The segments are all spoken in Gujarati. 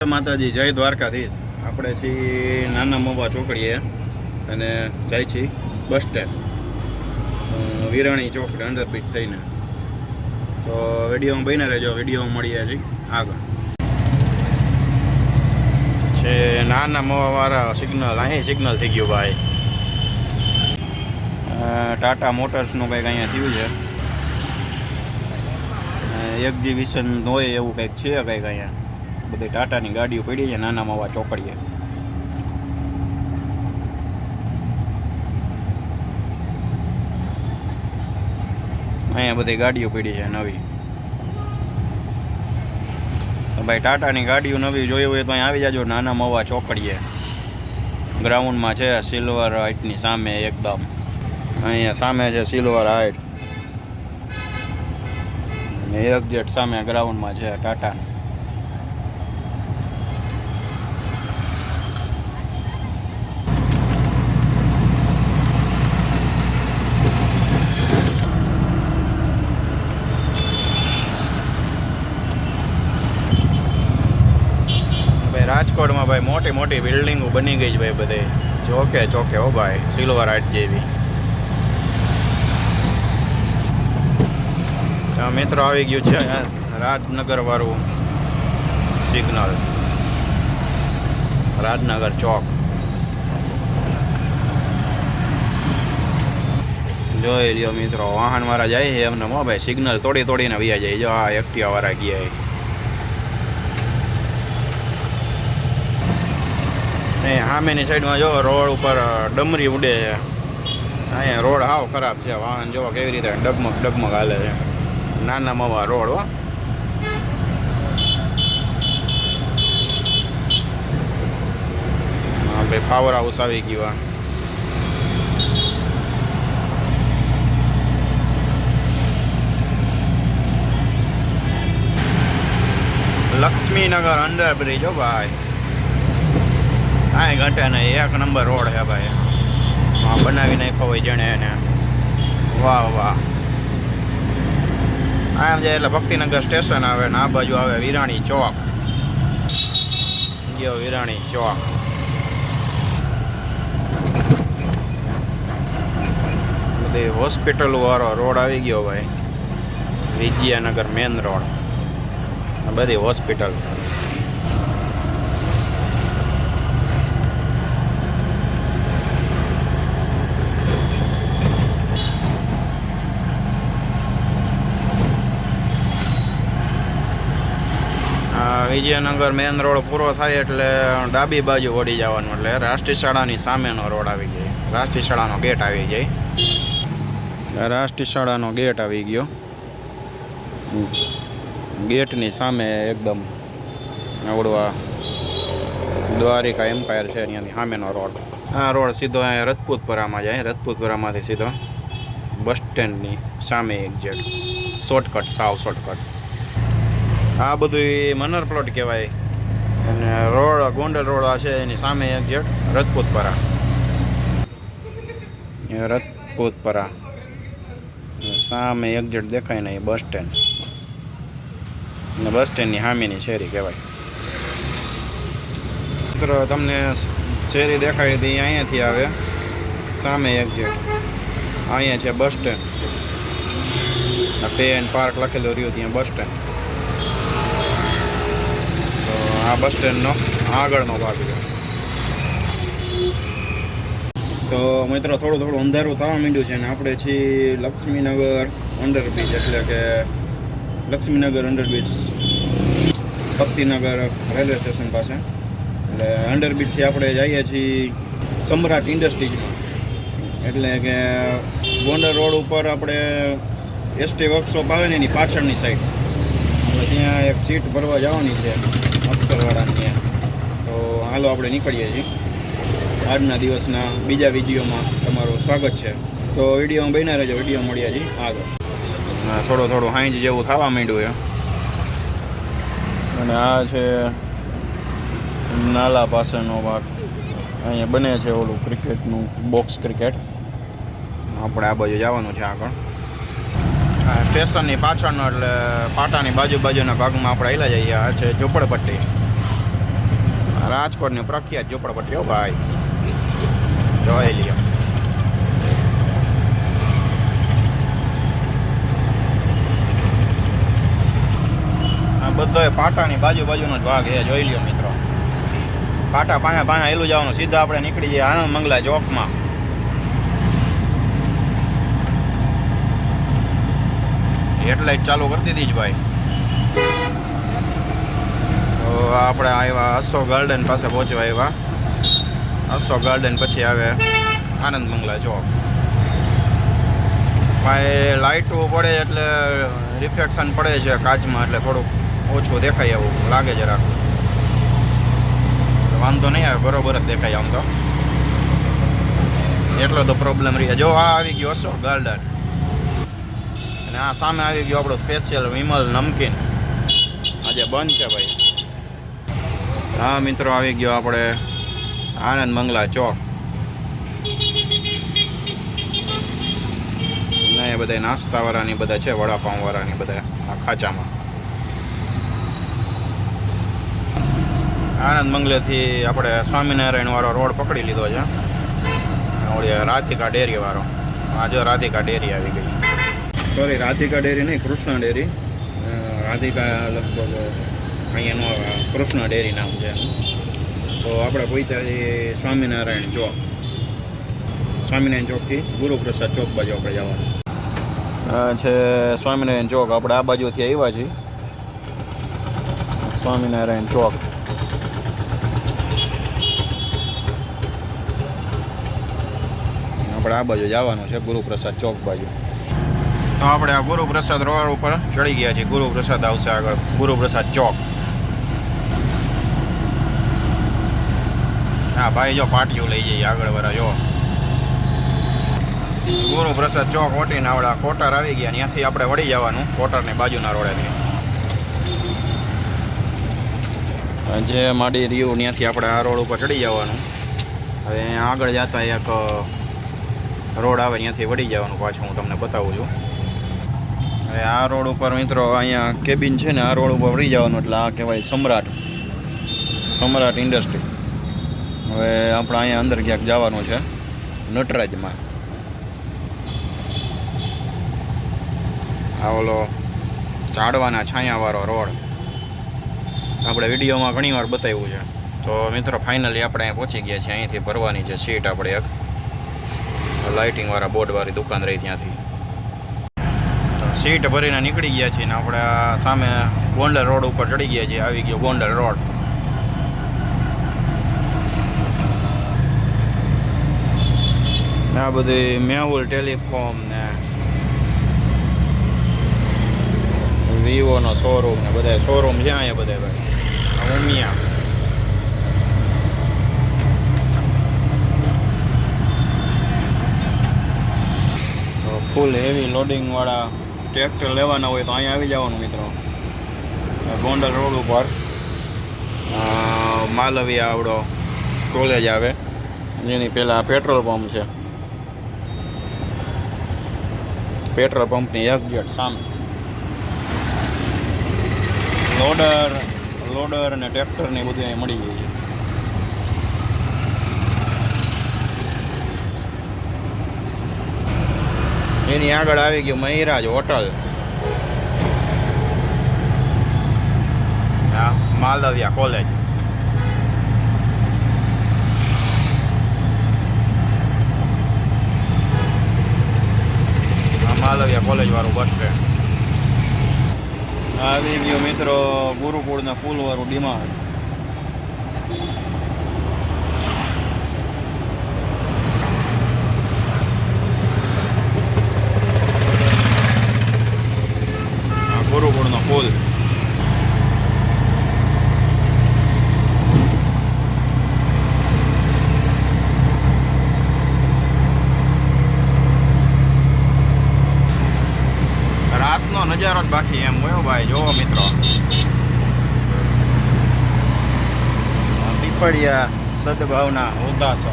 માતાજી જય દ્વારકાધીશ। આપણે છીએ નાના મવા ચોકડીએ અને જાય છીએ બસ સ્ટેન્ડ વિરાણી ચોકડી અંડરબ્રિજ થઈને। તો વિડીયોમાં બન્યા રહેજો, વિડીયોમાં મળીએ છીએ આગળ। છે નાના મવા વાળા સિગ્નલ, અહીં સિગ્નલ થઈ ગયું ભાઈ। ટાટા મોટર્સનું કંઈક અહીંયા થયું છે, એક્ઝિબિશન હોય એવું કંઈક છે કંઈક અહીંયા। બધી ટાટાની ગાડીઓ પડી છે નાના મવા ચોકડીએ। અહીંયા બધી ગાડીઓ પડી છે નવી। તો ભાઈ ટાટાની ગાડીઓ નવી જોઈ હોય તો અહીં આવી જાજો નાના મવા ચોકડીએ। ગ્રાઉન્ડમાં છે સિલ્વર હાઇટની સામે એકદમ, અહીંયા સામે છે સિલ્વર હાઇટ ને એક્ઝેક્ટ સામે ગ્રાઉન્ડમાં છે ટાટાનું। રાજકોટમાં ભાઈ મોટી મોટી બિલ્ડિંગો બની ગઈ છે ભાઈ, બધે ચોકે ચોકે હો ભાઈ, સિલ્વર હાઇટ જેવી। મિત્રો આવી ગયું છે રાજનગર વાળું સિગ્નલ, રાજનગર ચોક। જોઈ લ્યો મિત્રો, વાહન વાળા જાય છે એમને હો ભાઈ, સિગ્નલ તોડી તોડીને વયા જાય। જો આ એક્ટિવા વાળા ગયા સામેની સાઈડમાં જો રોડ ઉપર ડમરી ઉડે છે। અહીંયા રોડ હાવ ખરાબ છે, વાહન જોવા કેવી રીતે ડગમગ ડગમગ હાલે છે। નાના મવા રોડ હો, હા ભાઈ પાવર હાઉસ આવી ગયું। લક્ષ્મીનગર અંડરબ્રિજ હો ભાઈ, કાંઈ ઘટે નહીં, એક નંબર રોડ છે ભાઈ। હા બનાવી નાખ્યો હોય જેણે એને, વાહ વાહ। આમ જાય એટલે ભક્તિનગર સ્ટેશન આવે ને આ બાજુ આવે વિરાણી ચોક। ગયો વિરાણી ચોક, બધી હોસ્પિટલ વાળો રોડ આવી ગયો ભાઈ, વિજયાનગર મેન રોડ, બધી હોસ્પિટલ। વિજયનગર મેન રોડ પૂરો થાય એટલે ડાબી બાજુ વળી જવાનું, એટલે રાષ્ટ્રીય શાળાની સામેનો રોડ આવી જાય, રાષ્ટ્રીય શાળાનો ગેટ આવી જાય। રાષ્ટ્રીય શાળાનો ગેટ આવી ગયો, ગેટની સામે એકદમ આવડવા દ્વારિકા એમ્પાયર છે, અહીંયાથી સામેનો રોડ। આ રોડ સીધો અહીંયા રજપૂતપરામાં જાય, રજપૂતપરામાંથી સીધો બસ સ્ટેન્ડની સામે એક્ઝેક્ટ શોર્ટકટ, સાવ શોર્ટકટ। આ બધું મનર પ્લોટ કહેવાય અને રોડ ગોંડલ રોડ આ છે એની સામે એક્ઝેક્ટ રજપૂતપરા, રજપૂતપરા સામે એક્ઝેક્ટ દેખાય ને એ બસ સ્ટેન્ડ, અને બસ સ્ટેન્ડની સામેની શેરી કહેવાય। મિત્રો તમને શેરી દેખાડી હતી અહીંયાથી આવે સામે એક્ઝેક્ટ, અહીંયા છે bus stand, pay and park લખેલું રહ્યું ત્યાં બસ સ્ટેન્ડ। આ બસ સ્ટેન્ડનો આગળનો ભાગ છે। તો મિત્રો થોડું થોડું અંધારું થવા માંડ્યું છે ને આપણે છીએ લક્ષ્મીનગર અંડરબ્રિજ, એટલે કે Laxmi Nagar underbridge Bhaktinagar railway station પાસે। એટલે અંડરબ્રિજથી આપણે જઈએ છીએ સમ્રાટ ઇન્ડસ્ટ્રીઝમાં, એટલે કે ગોંડલ રોડ ઉપર આપણે એસટી વર્કશોપ આવે ને એની પાછળની સાઈડ, એટલે ત્યાં એક સીટ ભરવા જવાની છે અક્ષરવાળાની। તો હાલો આપણે નીકળીએ છીએ। આજના દિવસના બીજા વિડીયોમાં તમારું સ્વાગત છે। તો વિડીયોમાં બન્યા રહેજો, વિડીયો મળ્યા છીએ આગળ। થોડું થોડું હાંજ જેવું થવા માંડ્યું છે, અને આ છે નાલા પાસેનો ભાગ, અહીંયા બને છે ઓલું ક્રિકેટનું બોક્સ ક્રિકેટ। આપણે આ બાજુ જવાનું છે આગળ। સ્ટેશનની પાછળનો એટલે પાટાની બાજુના ભાગમાં આપણે આવેલા જઈએ। આ છે ઝૂંપડપટ્ટી, રાજકોટની પ્રખ્યાત ઝૂંપડપટ્ટીઓ ભાઈ, જોઈ લ્યો. આ બધો પાટાની બાજુનો જ ભાગ એ જોઈ લ્યો મિત્રો. પાટા પાયા હેલું જવાનું, સીધા આપણે નીકળી જઈએ આનંદ મંગલા ચોકમાં. હેડલાઇટ ચાલુ કરી દીધી જ ભાઈ. તો આપણે આવ્યા અશોક ગાર્ડન પાસે પહોંચવા આવ્યા. અશોક ગાર્ડન પછી આવે આનંદ મંગલા ચોક. ભાઈ લાઇટો પડે એટલે રિફ્લેક્શન પડે છે કાચમાં, એટલે થોડુંક ઓછું દેખાય એવું લાગે જરાક. વાંધો નહીં આવે, બરોબર જ દેખાય આમ તો. એટલો તો પ્રોબ્લેમ રહે. જો આ આવી ગયો અશોક ગાર્ડન, અને આ સામે આવી ગયો આપણો સ્પેશિયલ વિમલ નમકીન. આજે બંધ છે ભાઈ. હા મિત્રો, આવી ગયો આપણે આનંદ મંગલા ચોક. ને બધા નાસ્તાવાળાની બધા છે, વડાપાઉંવાળાની બધા આ ખાચામાં. આનંદ મંગલેથી આપણે સ્વામિનારાયણ વાળો રોડ પકડી લીધો છે. ઓળી રાધિકા ડેરી વાળો. આ જો રાધિકા ડેરી આવી ગઈ. સોરી, રાધિકા ડેરી નહીં, કૃષ્ણ ડેરી. રાધિકા લગભગ અહીંયાનું કૃષ્ણ ડેરી નામ છે. તો આપણે પહોંચ્યા છીએ સ્વામિનારાયણ ચોક. સ્વામિનારાયણ ચોકથી ગુરુપ્રસાદ ચોક બાજુ આપણે જવાનું છે. સ્વામિનારાયણ ચોક આપણે આ બાજુથી આવ્યા છીએ. સ્વામિનારાયણ ચોક આપણે આ બાજુ જવાનું છે, ગુરુપ્રસાદ ચોક બાજુ. તો આપણે આ ગુરુપ્રસાદ રોડ ઉપર ચડી ગયા છીએ. ગુરુપ્રસાદ આવશે આગળ, ગુરુપ્રસાદ ચોક. હા ભાઈ, જો પાટિયું લઈ જઈએ આગળ વાળા. જો ગુરુપ્રસાદ ચોક ઓટીને આવડા કોટર આવી ગયા. ત્યાંથી આપણે વળી જવાનું કોટરની બાજુના રોડેથી. જે માડી રહ્યું ત્યાંથી આપણે આ રોડ ઉપર ચડી જવાનું. હવે આગળ જતા એક રોડ આવે, ત્યાંથી વળી જવાનું પાછું. હું તમને બતાવું છું. હવે આ રોડ ઉપર મિત્રો અહીંયા કેબિન છે ને, આ રોડ ઉપર વળી જવાનું. એટલે આ કહેવાય સમ્રાટ ઇન્ડસ્ટ્રી. હવે આપણે અહીંયા અંદર ક્યાંક જવાનું છે, નટરાજમાં. આ ઓલો ઝાડવાના છાયાવાળો રોડ આપણે વિડીયોમાં ઘણી વાર બતાવ્યું છે. તો મિત્રો ફાઇનલી આપણે અહીં પહોંચી ગયા છીએ. અહીંથી ભરવાની છે સીટ આપણે એક લાઇટિંગવાળા બોર્ડવાળી દુકાન રહી ત્યાંથી. સીટ ભરીને નીકળી ગયા છીએ ને આપણે સામે ગોંડલ રોડ ઉપર ચડી ગયા છીએ. આવી ગયો ગોંડલ રોડ. આ બધી મેહુલ ટેલિકોમ ને વિવોનો શોરૂમ ને બધા શોરૂમ છે અહીંયા બધા ભાઈ. ઉમિયા ફૂલ હેવી લોડિંગવાળા ટ્રેક્ટર લેવાના હોય તો અહીંયા આવી જવાનું મિત્રો. ગોંડલ રોડ ઉપર માલવિયા આવડો કોલેજ આવે, જેની પહેલાં પેટ્રોલ પંપ છે. પેટ્રોલ પંપની એક્ઝેક્ટ સામે લોડર અને ટ્રેક્ટર ને બધું અહીં મળી જાય છે. એની આગળ આવી ગયું મહિરાજ હોટલ. હા, માલવિયા કોલેજ. માલવિયા કોલેજ વાળું બસ સ્ટેન્ડ આવી ગયું મિત્રો. ગુરુકુળના પુલ વાળું ડિમાન્ડ. ગુરુકુળનો પુલ. રાતનો નજારો જ બાકી એમ હોય ભાઈ. જોવો મિત્રો, પીપળિયા સદભાવના ઉદાસો.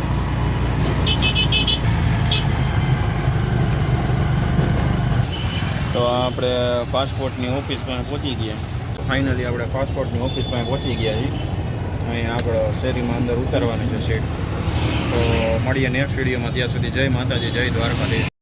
તો આપણે પાસપોર્ટની ઓફિસમાં પહોંચી ગયા. તો ફાઇનલી આપણે પાસપોર્ટની ઓફિસમાં પહોંચી ગયા છીએ. અહીંયા આગળ શેરીમાં અંદર ઉતારવાની છે સીટ. તો મળીએ નેક્સ્ટ વિડીયોમાં. ત્યાં સુધી જય માતાજી, જય દ્વારકાધીશ.